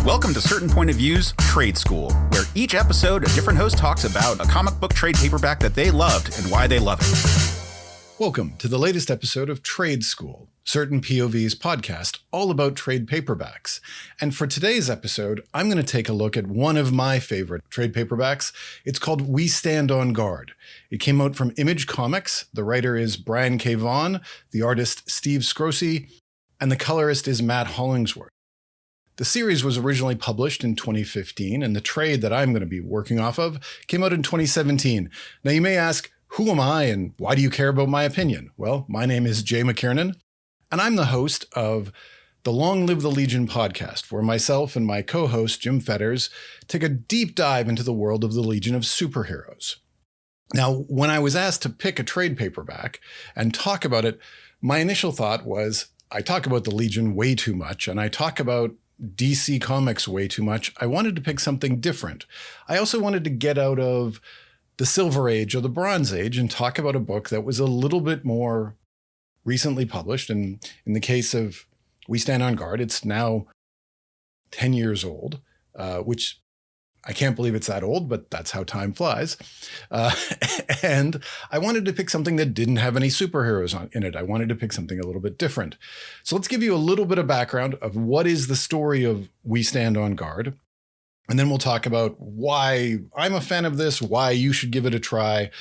Welcome to Certain Point of View's Trade School, where each episode a different host talks about a comic book trade paperback that they loved and why they love it. Welcome to the latest episode of Trade School, Certain POV's podcast, all about trade paperbacks. And for today's episode, I'm going to take a look at one of my favorite trade paperbacks. It's called We Stand on Guard. It came out from Image Comics. The writer is Brian K. Vaughan, the artist Steve Scrosey, and the colorist is Matt Hollingsworth. The series was originally published in 2015, and the trade that I'm going to be working off of came out in 2017. Now you may ask, who am I and why do you care about my opinion? Well, my name is Jay McKiernan, and I'm the host of the Long Live the Legion podcast, where myself and my co-host Jim Fetters take a deep dive into the world of the Legion of superheroes. Now, when I was asked to pick a trade paperback and talk about it, my initial thought was, I talk about the Legion way too much, and I talk about DC Comics way too much. I wanted to pick something different. I also wanted to get out of the Silver Age or the Bronze Age and talk about a book that was a little bit more recently published. And in the case of We Stand on Guard, it's now 10 years old, which I can't believe it's that old, but that's how time flies. And I wanted to pick something that didn't have any superheroes in it. I wanted to pick something a little bit different. So let's give you a little bit of background of what is the story of We Stand on Guard. And then we'll talk about why I'm a fan of this, why you should give it a try.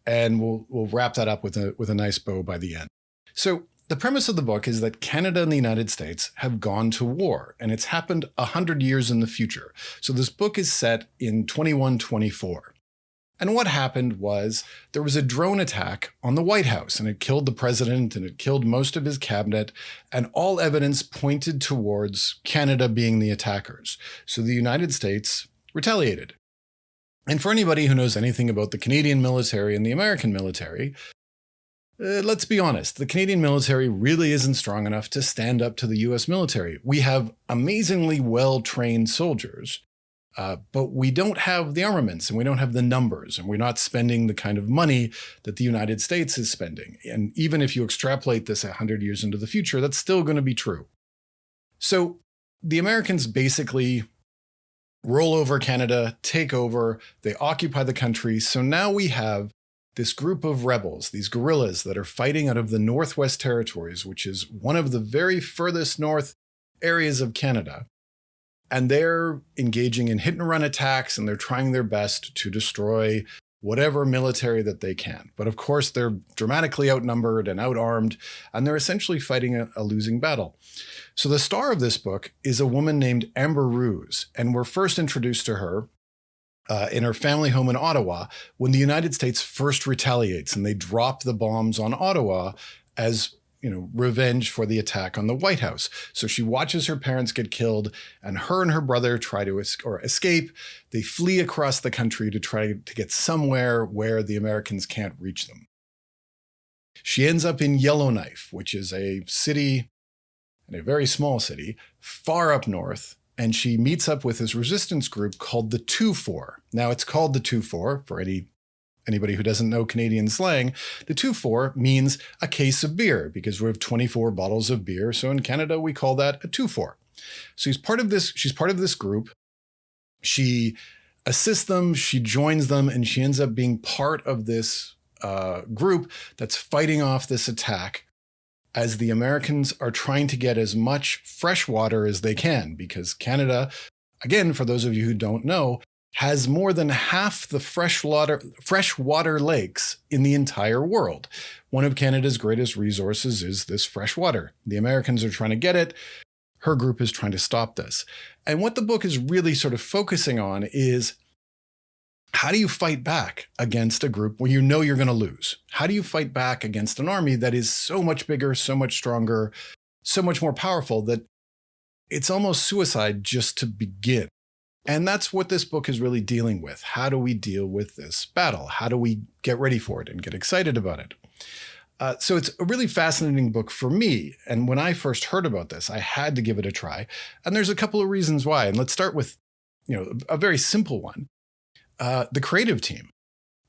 And we'll wrap that up with a nice bow by the end. So the premise of the book is that Canada and the United States have gone to war, and it's happened 100 years in the future. So this book is set in 2124. And what happened was there was a drone attack on the White House, and it killed the president and it killed most of his cabinet, and all evidence pointed towards Canada being the attackers. So the United States retaliated. And for anybody who knows anything about the Canadian military and the American military, let's be honest, the Canadian military really isn't strong enough to stand up to the US military. We have amazingly well-trained soldiers, but we don't have the armaments and we don't have the numbers, and we're not spending the kind of money that the United States is spending. And even if you extrapolate this 100 years into the future, that's still going to be true. So the Americans basically roll over Canada, take over, they occupy the country. So now we have this group of rebels, these guerrillas that are fighting out of the Northwest Territories, which is one of the very furthest north areas of Canada. And they're engaging in hit and run attacks, and they're trying their best to destroy whatever military that they can. But of course, they're dramatically outnumbered and outarmed, and they're essentially fighting a losing battle. So the star of this book is a woman named Amber Ruse, and we're first introduced to her in her family home in Ottawa when the United States first retaliates and they drop the bombs on Ottawa as, revenge for the attack on the White House. So she watches her parents get killed, and her brother try to escape. They flee across the country to try to get somewhere where the Americans can't reach them. She ends up in Yellowknife, which is a city, and a very small city, far up north. And she meets up with this resistance group called the 2-4. Now, it's called the 2-4 for anybody who doesn't know Canadian slang. The 2-4 means a case of beer, because we have 24 bottles of beer. So in Canada, we call that a 2-4. So she's part of this group. She assists them, she joins them, and she ends up being part of this group that's fighting off this attack, as the Americans are trying to get as much fresh water as they can, because Canada, again, for those of you who don't know, has more than half the freshwater lakes in the entire world. One of Canada's greatest resources is this fresh water. The Americans are trying to get it. Her group is trying to stop this. And what the book is really sort of focusing on is, how do you fight back against a group where you know you're going to lose? How do you fight back against an army that is so much bigger, so much stronger, so much more powerful that it's almost suicide just to begin? And that's what this book is really dealing with. How do we deal with this battle? How do we get ready for it and get excited about it? So it's a really fascinating book for me. And when I first heard about this, I had to give it a try. And there's a couple of reasons why. And let's start with, a very simple one. The creative team.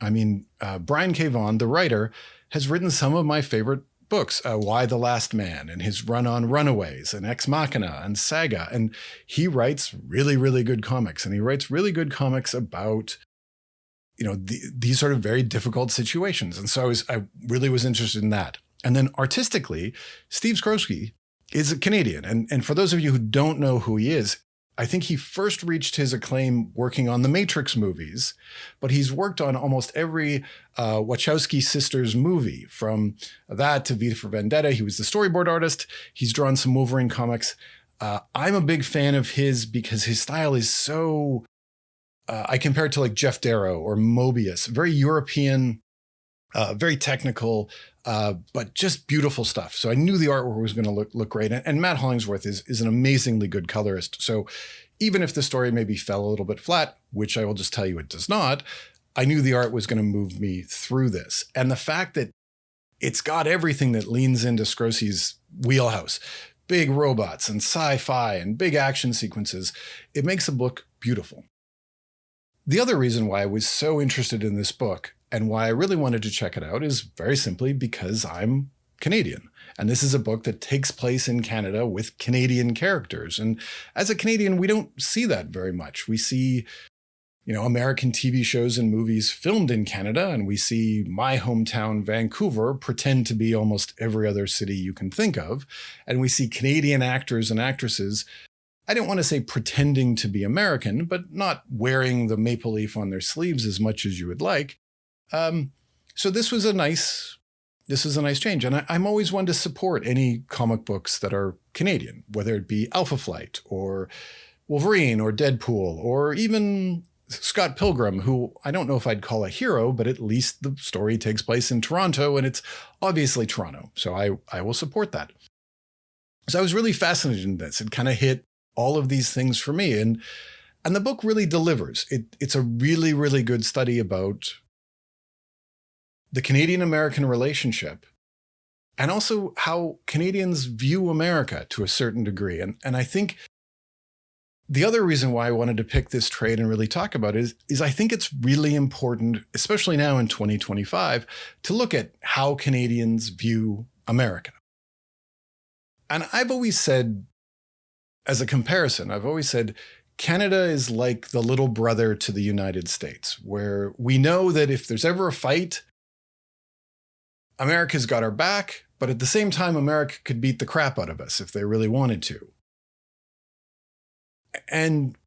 Brian K. Vaughan, the writer, has written some of my favorite books, Y the Last Man, and his run on Runaways and Ex Machina and Saga. And he writes really, really good comics. And he writes really good comics about, these sort of very difficult situations. And so I really was interested in that. And then artistically, Steve Skroce is a Canadian. And for those of you who don't know who he is, I think he first reached his acclaim working on the Matrix movies, but he's worked on almost every Wachowski sisters movie, from that to V for Vendetta. He was the storyboard artist. He's drawn some Wolverine comics. I'm a big fan of his because his style is so, I compare it to like Jeff Darrow or Mobius, very European, very technical, but just beautiful stuff. So I knew the artwork was going to look great. And Matt Hollingsworth is an amazingly good colorist. So even if the story maybe fell a little bit flat, which I will just tell you it does not, I knew the art was going to move me through this. And the fact that it's got everything that leans into Skroce's wheelhouse, big robots and sci-fi and big action sequences, it makes the book beautiful. The other reason why I was so interested in this book and why I really wanted to check it out is very simply because I'm Canadian. And this is a book that takes place in Canada with Canadian characters. And as a Canadian, we don't see that very much. We see, American TV shows and movies filmed in Canada, and we see my hometown, Vancouver, pretend to be almost every other city you can think of. And we see Canadian actors and actresses, I don't want to say pretending to be American, but not wearing the maple leaf on their sleeves as much as you would like. So this was a nice change. And I'm always one to support any comic books that are Canadian, whether it be Alpha Flight or Wolverine or Deadpool or even Scott Pilgrim, who I don't know if I'd call a hero, but at least the story takes place in Toronto and it's obviously Toronto. So I will support that. So I was really fascinated in this. It kind of hit all of these things for me. And the book really delivers. It's a really, really good study about the Canadian-American relationship and also how Canadians view America to a certain degree. And I think the other reason why I wanted to pick this trade and really talk about it is I think it's really important, especially now in 2025, to look at how Canadians view America. And I've always said, as a comparison, Canada is like the little brother to the United States, where we know that if there's ever a fight, America's got our back, but at the same time, America could beat the crap out of us if they really wanted to. And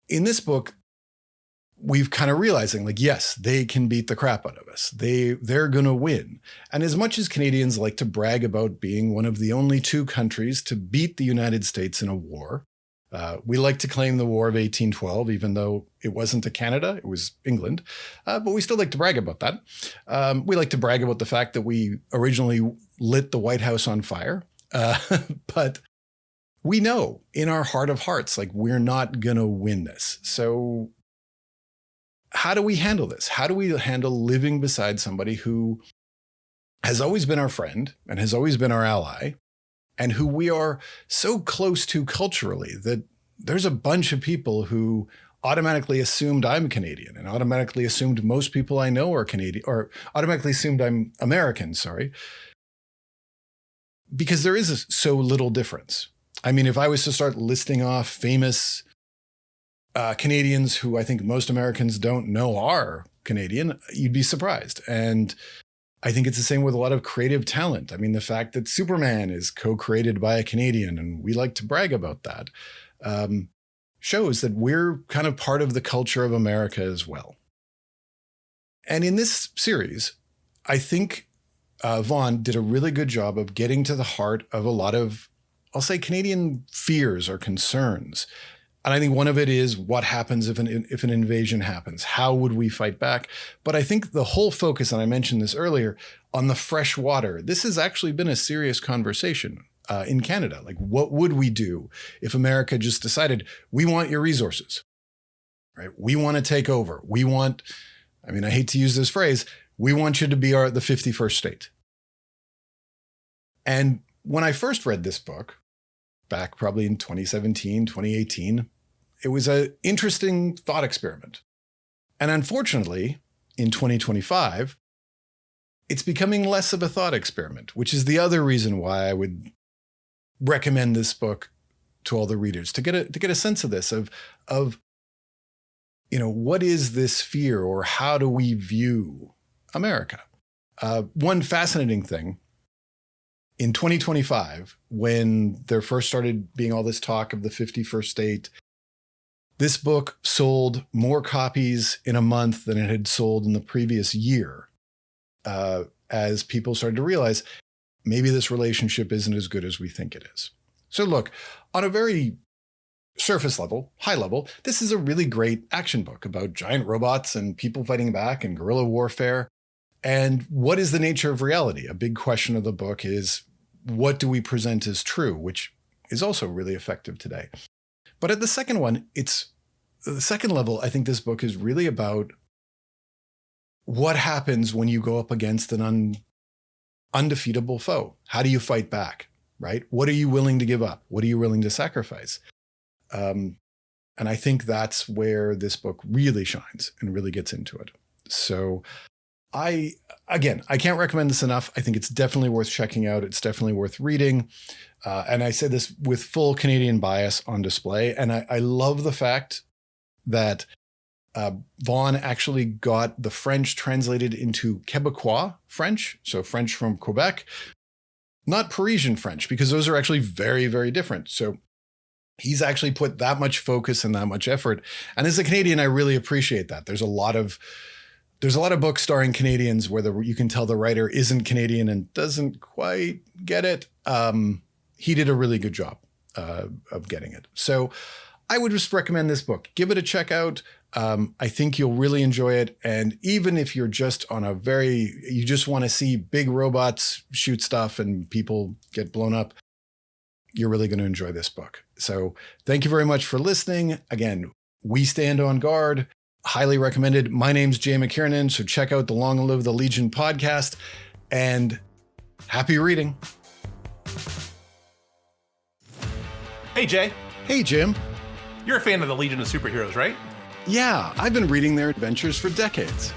in this book, we've kind of realizing, yes, they can beat the crap out of us. They're going to win. And as much as Canadians like to brag about being one of the only two countries to beat the United States in a war, we like to claim the War of 1812, even though it wasn't to Canada, it was England. But we still like to brag about that. We like to brag about the fact that we originally lit the White House on fire. But we know in our heart of hearts, we're not going to win this. So how do we handle this? How do we handle living beside somebody who has always been our friend and has always been our ally, and who we are so close to culturally that there's a bunch of people who automatically assumed I'm Canadian and automatically assumed most people I know are Canadian, or automatically assumed I'm American, because there is so little difference. I mean, if I was to start listing off famous Canadians who I think most Americans don't know are Canadian, you'd be surprised. And I think it's the same with a lot of creative talent. I mean, the fact that Superman is co-created by a Canadian, and we like to brag about that, shows that we're kind of part of the culture of America as well. And in this series, I think Vaughn did a really good job of getting to the heart of a lot of, I'll say, Canadian fears or concerns. And I think one of it is what happens if an invasion happens? How would we fight back? But I think the whole focus, and I mentioned this earlier, on the fresh water, this has actually been a serious conversation in Canada. What would we do if America just decided, we want your resources, right? We want to take over. I hate to use this phrase, we want you to be the 51st state. And when I first read this book, back probably in 2017, 2018, it was an interesting thought experiment. And unfortunately, in 2025, it's becoming less of a thought experiment, which is the other reason why I would recommend this book to all the readers, to get a sense of this, of what is this fear, or how do we view America? One fascinating thing, in 2025, when there first started being all this talk of the 51st state, this book sold more copies in a month than it had sold in the previous year, as people started to realize maybe this relationship isn't as good as we think it is. So look, on a very surface level, high level, this is a really great action book about giant robots and people fighting back and guerrilla warfare. And what is the nature of reality? A big question of the book is, what do we present as true, which is also really effective today. But at the second level, I think this book is really about what happens when you go up against an undefeatable foe. How do you fight back, right? What are you willing to give up? What are you willing to sacrifice? And I think that's where this book really shines and really gets into it. So I can't recommend this enough. I think it's definitely worth checking out. It's definitely worth reading. And I say this with full Canadian bias on display. And I love the fact that Vaughn actually got the French translated into Quebecois French, so French from Quebec, not Parisian French, because those are actually very, very different. So he's actually put that much focus and that much effort. And as a Canadian, I really appreciate that. There's a lot of books starring Canadians where you can tell the writer isn't Canadian and doesn't quite get it. He did a really good job of getting it. So I would just recommend this book. Give it a check out. I think you'll really enjoy it. And even if you're just you just want to see big robots shoot stuff and people get blown up, you're really going to enjoy this book. So thank you very much for listening. Again, We Stand on Guard. Highly recommended. My name's Jay McKiernan, so check out the Long Live the Legion podcast, and happy reading. Hey, Jay. Hey, Jim. You're a fan of the Legion of Superheroes, right? Yeah, I've been reading their adventures for decades.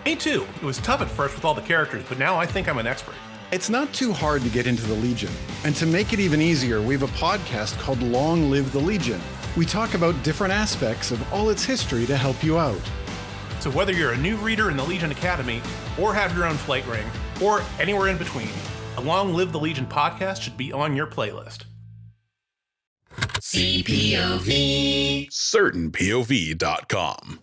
Me too. It was tough at first with all the characters, but now I think I'm an expert. It's not too hard to get into the Legion. And to make it even easier, we have a podcast called Long Live the Legion. We talk about different aspects of all its history to help you out. So whether you're a new reader in the Legion Academy, or have your own flight ring, or anywhere in between, a Long Live the Legion podcast should be on your playlist. CPOV. CertainPOV.com.